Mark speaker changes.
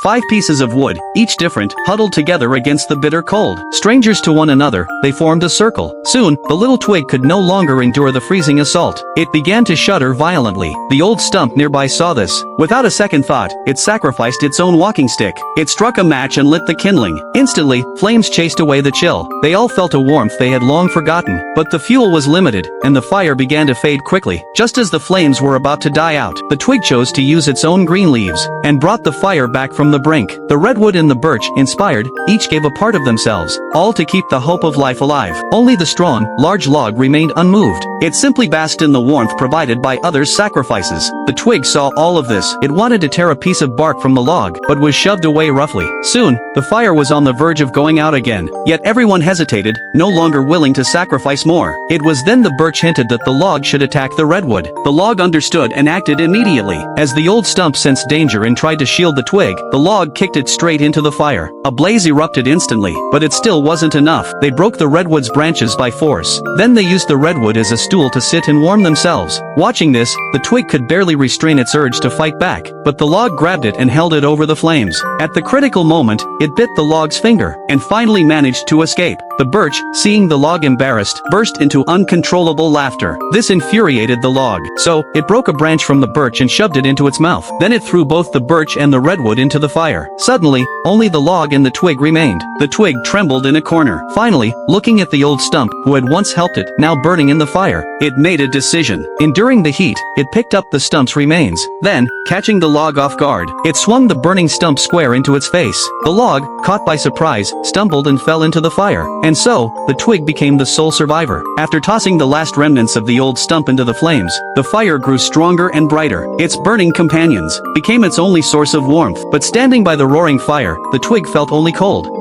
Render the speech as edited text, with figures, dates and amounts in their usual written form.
Speaker 1: 5 pieces of wood, each different, huddled together against the bitter cold. Strangers to one another, they formed a circle. Soon, the little twig could no longer endure the freezing assault. It began to shudder violently. The old stump nearby saw this. Without a second thought, it sacrificed its own walking stick. It struck a match and lit the kindling. Instantly, flames chased away the chill. They all felt a warmth they had long forgotten. But the fuel was limited, and the fire began to fade quickly. Just as the flames were about to die out, the twig chose to use its own green leaves, and brought the fire back from the brink. The redwood and the birch, inspired, each gave a part of themselves, all to keep the hope of life alive. Only the strong, large log remained unmoved. It simply basked in the warmth provided by others' sacrifices. The twig saw all of this. It wanted to tear a piece of bark from the log, but was shoved away roughly. Soon, the fire was on the verge of going out again. Yet everyone hesitated, no longer willing to sacrifice more. It was then the birch hinted that the log should attack the redwood. The log understood and acted immediately. As the old stump sensed danger and tried to shield the twig, the log kicked it straight into the fire. A blaze erupted instantly, but it still wasn't enough. They broke the redwood's branches by force. Then they used the redwood as a stool to sit and warm themselves. Watching this, the twig could barely restrain its urge to fight back, but the log grabbed it and held it over the flames. At the critical moment, it bit the log's finger, and finally managed to escape. The birch, seeing the log embarrassed, burst into uncontrollable laughter. This infuriated the log, so it broke a branch from the birch and shoved it into its mouth. Then it threw both the birch and the redwood into the fire. Suddenly, only the log and the twig remained. The twig trembled in a corner. Finally, looking at the old stump, who had once helped it, now burning in the fire, it made a decision. Enduring the heat, it picked up the stump's remains. Then, catching the log off guard, it swung the burning stump square into its face. The log, caught by surprise, stumbled and fell into the fire. And so, the twig became the sole survivor. After tossing the last remnants of the old stump into the flames, the fire grew stronger and brighter. Its burning companions became its only source of warmth. But standing by the roaring fire, the twig felt only cold.